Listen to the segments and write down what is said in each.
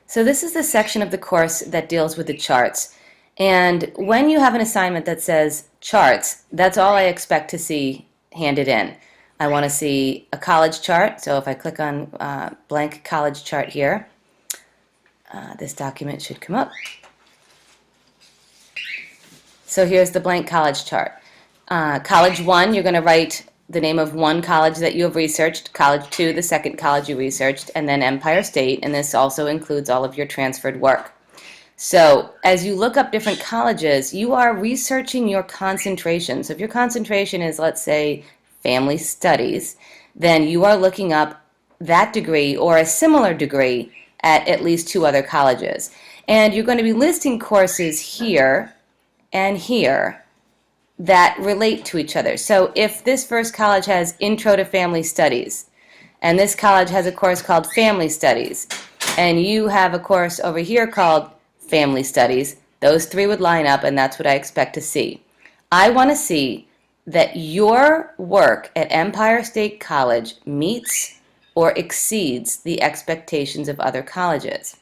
So this is the section of the course that deals with the charts. And when you have an assignment that says charts, that's all I expect to see handed in. I want to see a college chart. So if I click on blank college chart here, this document should come up. So here's the blank college chart. College 1, you're going to write the name of one college that you have researched, College 2, the second college you researched, and then Empire State, and this also includes all of your transferred work. So as you look up different colleges, you are researching your concentration. So if your concentration is, let's say, family studies, then you are looking up that degree or a similar degree at least 2 other colleges. And you're going to be listing courses here and here that relate to each other. So if this first college has Intro to Family Studies, and this college has a course called Family Studies, and you have a course over here called Family Studies, those 3 would line up, and that's what I expect to see. I want to see that your work at Empire State College meets or exceeds the expectations of other colleges.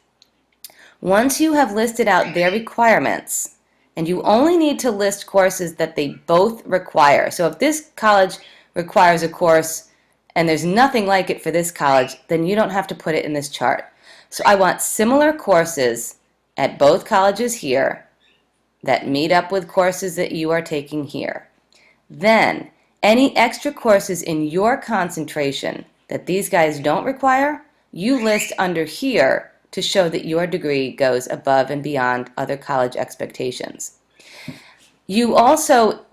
Once you have listed out their requirements, and you only need to list courses that they both require. So if this college requires a course and there's nothing like it for this college, then you don't have to put it in this chart. So I want similar courses at both colleges here that meet up with courses that you are taking here. Then, any extra courses in your concentration that these guys don't require, you list under here to show that your degree goes above and beyond other college expectations. You also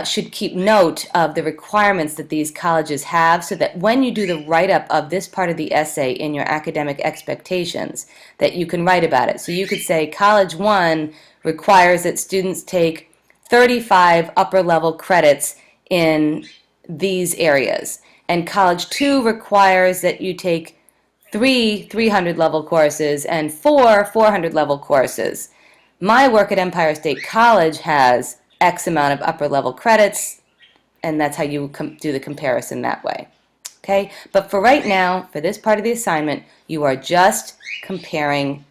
should keep note of the requirements that these colleges have so that when you do the write-up of this part of the essay in your academic expectations, that you can write about it. So you could say College 1 requires that students take 35 upper-level credits in these areas, and College 2 requires that you take 3 300-level courses and 4 400-level courses. My work at Empire State College has X amount of upper-level credits, and that's how you do the comparison that way. Okay? But for right now, for this part of the assignment, you are just comparing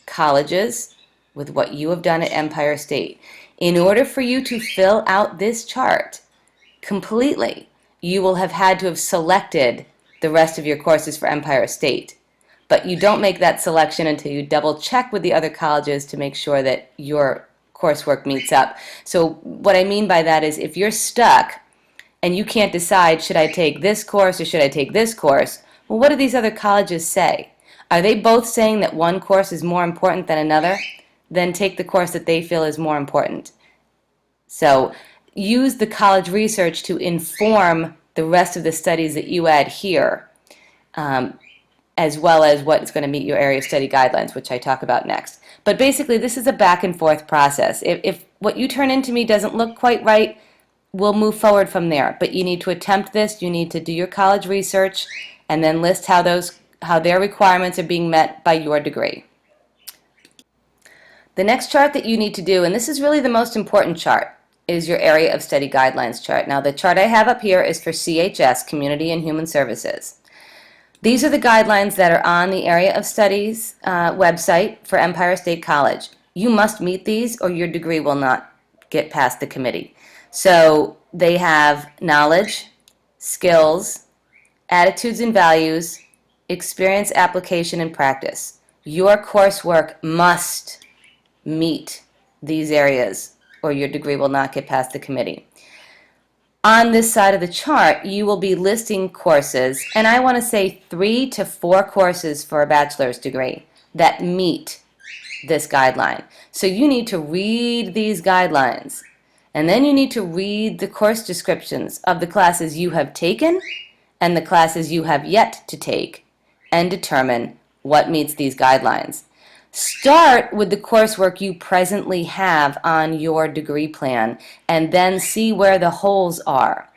colleges with what you have done at Empire State. In order for you to fill out this chart completely, you will have had to have selected the rest of your courses for Empire State. But you don't make that selection until you double check with the other colleges to make sure that your coursework meets up. So what I mean by that is if you're stuck and you can't decide, should I take this course or should I take this course, well, what do these other colleges say? Are they both saying that one course is more important than another? Then take the course that they feel is more important. So use the college research to inform the rest of the studies that you add here, as well as what's going to meet your area of study guidelines, which I talk about next. But basically, this is a back and forth process. If what you turn into me doesn't look quite right, we'll move forward from there. But you need to attempt this. You need to do your college research and then list how their requirements are being met by your degree. The next chart that you need to do, and this is really the most important chart, is your area of study guidelines chart. Now, the chart I have up here is for CHS, Community and Human Services. These are the guidelines that are on the Area of Studies website for Empire State College. You must meet these or your degree will not get past the committee. So they have knowledge, skills, attitudes and values, experience, application, and practice. Your coursework must meet these areas or your degree will not get past the committee. On this side of the chart, you will be listing courses, and I want to say 3 to 4 courses for a bachelor's degree that meet this guideline. So you need to read these guidelines, and then you need to read the course descriptions of the classes you have taken and the classes you have yet to take, and determine what meets these guidelines. Start with the coursework you presently have on your degree plan and then see where the holes are.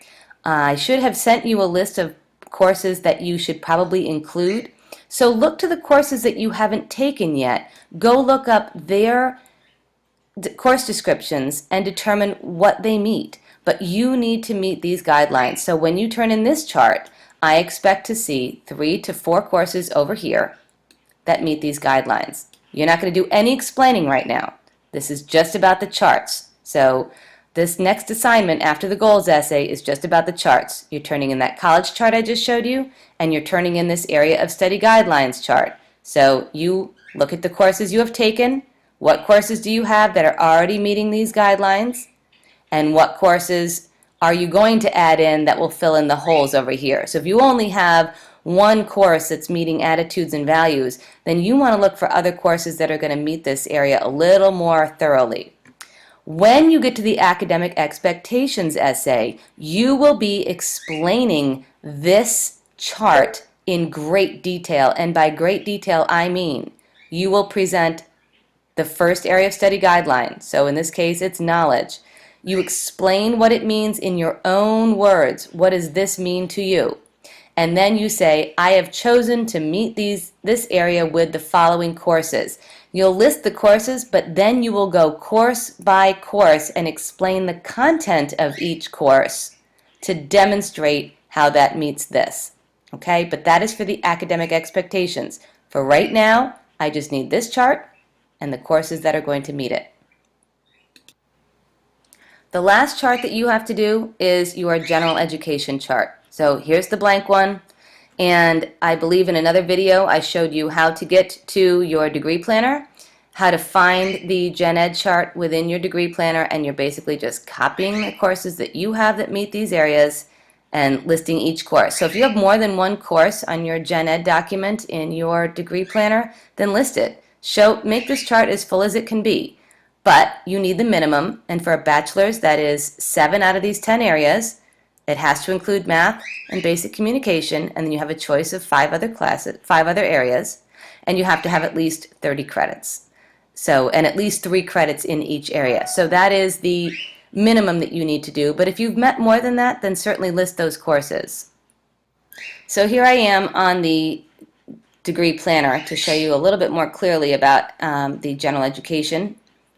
I should have sent you a list of courses that you should probably include. So look to the courses that you haven't taken yet. Go look up their course descriptions and determine what they meet. But you need to meet these guidelines. So when you turn in this chart, I expect to see 3 to 4 courses over here that meet these guidelines. You're not going to do any explaining right now. This is just about the charts. So this next assignment after the goals essay is just about the charts. You're turning in that college chart I just showed you, and you're turning in this area of study guidelines chart. So you look at the courses you have taken. What courses do you have that are already meeting these guidelines? And what courses are you going to add in that will fill in the holes over here? So if you only have one course that's meeting attitudes and values, then you want to look for other courses that are going to meet this area a little more thoroughly. When you get to the academic expectations essay, you will be explaining this chart in great detail. And by great detail, I mean you will present the first area of study guideline. So in this case, it's knowledge. You explain what it means in your own words. What does this mean to you? And then you say, I have chosen to meet this area with the following courses. You'll list the courses, but then you will go course by course and explain the content of each course to demonstrate how that meets this. Okay, but that is for the academic expectations. For right now, I just need this chart and the courses that are going to meet it. The last chart that you have to do is your general education chart. So here's the blank one, and I believe in another video I showed you how to get to your degree planner, how to find the gen ed chart within your degree planner, and you're basically just copying the courses that you have that meet these areas and listing each course. So if you have more than one course on your gen ed document in your degree planner, then list it. Make this chart as full as it can be. But you need the minimum, and for a bachelor's, that is 7 out of these 10 areas. It has to include math and basic communication, and then you have a choice of 5 other areas, and you have to have at least 30 credits. So, and at least 3 credits in each area. So that is the minimum that you need to do, but if you've met more than that, then certainly list those courses. So here I am on the degree planner to show you a little bit more clearly about the general education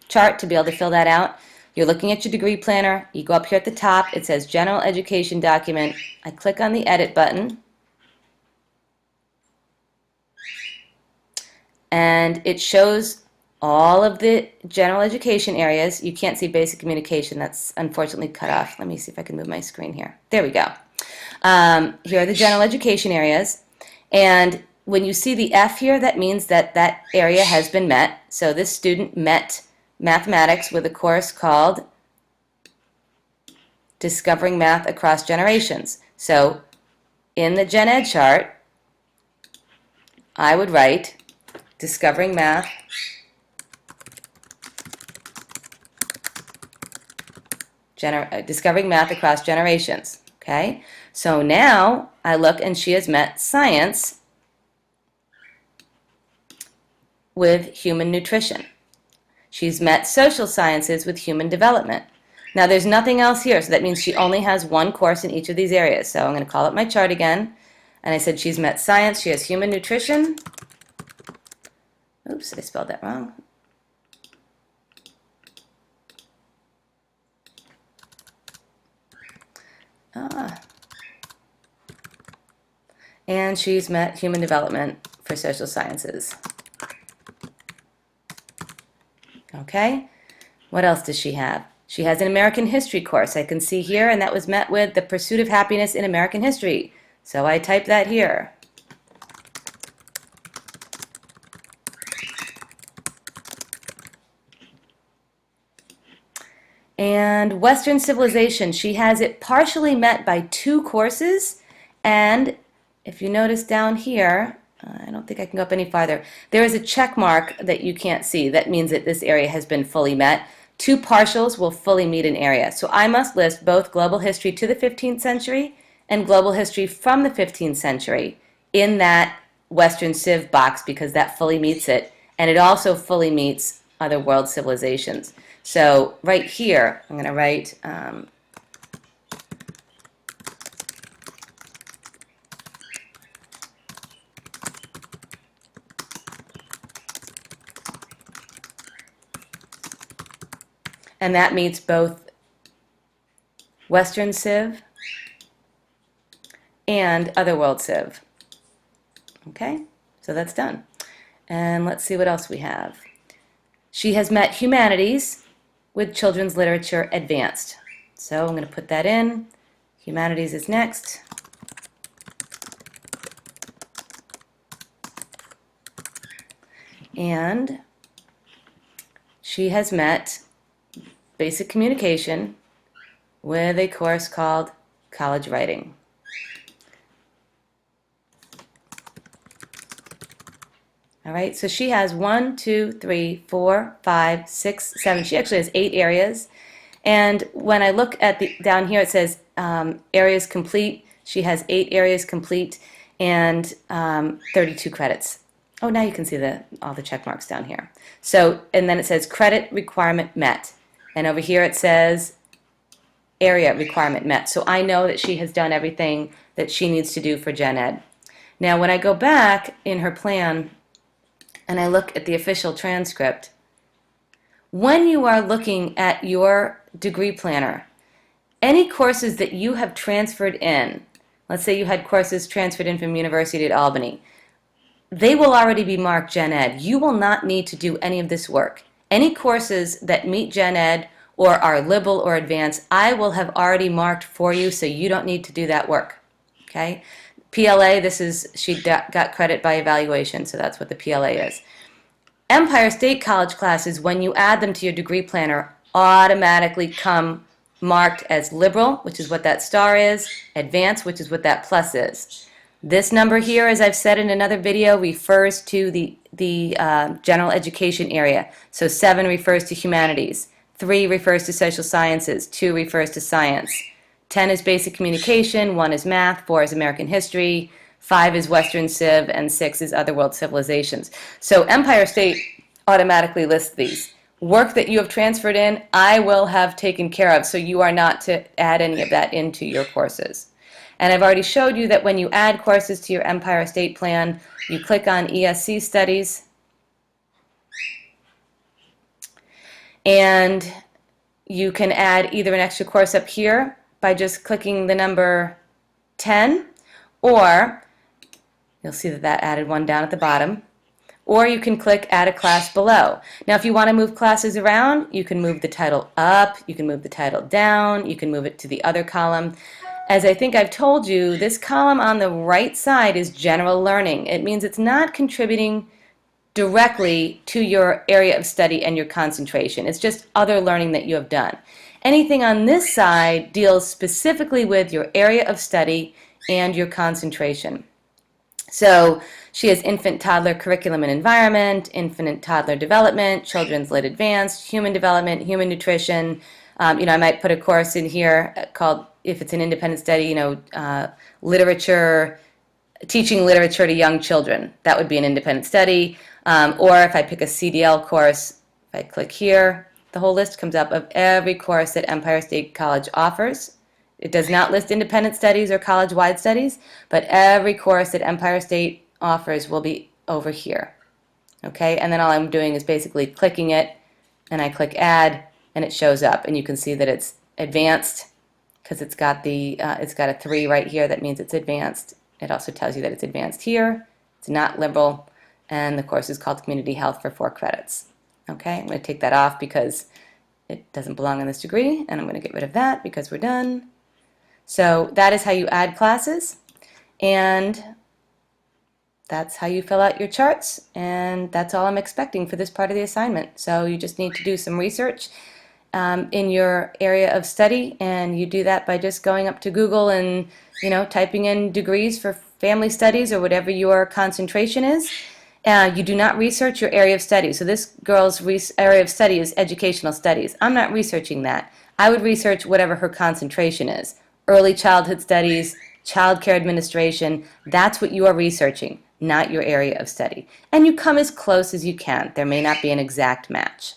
chart to be able to fill that out. You're looking at your degree planner. You go up here at the top. It says General Education Document. I click on the Edit button. And it shows all of the general education areas. You can't see basic communication. That's unfortunately cut off. Let me see if I can move my screen here. There we go. Here are the general education areas. And when you see the F here, that means that that area has been met. So this student met mathematics with a course called Discovering Math Across Generations. So in the Gen Ed chart, I would write Discovering Math Across Generations. Okay, so now I look and she has met science with human nutrition. She's met social sciences with human development. Now there's nothing else here, so that means she only has one course in each of these areas. So I'm going to call up my chart again, and I said she's met science, she has human nutrition. Oops, I spelled that wrong. And she's met human development for social sciences. Okay, what else does she have? She has an American history course I can see here, and that was met with the pursuit of happiness in American history. So I type that here. And Western civilization, she has it partially met by 2 courses, and if you notice down here, I don't think I can go up any farther. There is a check mark that you can't see. That means that this area has been fully met. 2 partials will fully meet an area. So I must list both global history to the 15th century and global history from the 15th century in that Western Civ box because that fully meets it. And it also fully meets other world civilizations. So right here, I'm going to write and that meets both Western Civ and Other World Civ. Okay, so that's done. And let's see what else we have. She has met humanities with children's literature advanced. So I'm going to put that in. Humanities is next. And she has met basic communication with a course called college writing. All right, so she has 1, 2, 3, 4, 5, 6, 7. She actually has 8 areas. And when I look at the down here, it says areas complete. She has 8 areas complete and 32 credits. Oh, now you can see all the check marks down here. So, and then it says credit requirement met. And over here it says area requirement met. So I know that she has done everything that she needs to do for Gen Ed. Now, when I go back in her plan and I look at the official transcript, when you are looking at your degree planner, any courses that you have transferred in, let's say you had courses transferred in from University at Albany, they will already be marked Gen Ed. You will not need to do any of this work. Any courses that meet Gen Ed or are liberal or advanced, I will have already marked for you, so you don't need to do that work. Okay? PLA, she got credit by evaluation, so that's what the PLA is. Empire State College classes, when you add them to your degree planner, automatically come marked as liberal, which is what that star is, advanced, which is what that plus is. This number here, as I've said in another video, refers to the general education area. So 7 refers to humanities, 3 refers to social sciences, 2 refers to science. 10 is basic communication, 1 is math, 4 is American history, 5 is Western Civ, and 6 is other world civilizations. So Empire State automatically lists these. Work that you have transferred in, I will have taken care of, so you are not to add any of that into your courses. And I've already showed you that when you add courses to your Empire State plan, you click on ESC Studies, and you can add either an extra course up here by just clicking the number 10, or you'll see that added one down at the bottom, or you can click Add a Class below. Now, if you want to move classes around, you can move the title up, you can move the title down, you can move it to the other column. As I think I've told you, this column on the right side is general learning. It means it's not contributing directly to your area of study and your concentration. It's just other learning that you have done. Anything on this side deals specifically with your area of study and your concentration. So she has infant, toddler, curriculum and environment, infant, toddler development, children's lit advanced, human development, human nutrition. I might put a course in here called, if it's an independent study, literature, teaching literature to young children. That would be an independent study. Or if I pick a CDL course, if I click here, the whole list comes up of every course that Empire State College offers. It does not list independent studies or college-wide studies, but every course that Empire State offers will be over here. Okay, and then all I'm doing is basically clicking it, and I click Add, and it shows up, and you can see that it's advanced because it's got a 3 right here. That means it's advanced. It also tells you that it's advanced here. It's not liberal, and the course is called Community Health for 4 credits. Okay, I'm going to take that off because it doesn't belong in this degree, and I'm going to get rid of that because we're done. So that is how you add classes, and that's how you fill out your charts, and that's all I'm expecting for this part of the assignment. So you just need to do some research in your area of study, and you do that by just going up to Google and typing in degrees for family studies or whatever your concentration is. You do not research your area of study. So this girl's area of study is educational studies. I'm not researching that. I would research whatever her concentration is. Early childhood studies, child care administration, that's what you are researching, not your area of study. And you come as close as you can. There may not be an exact match.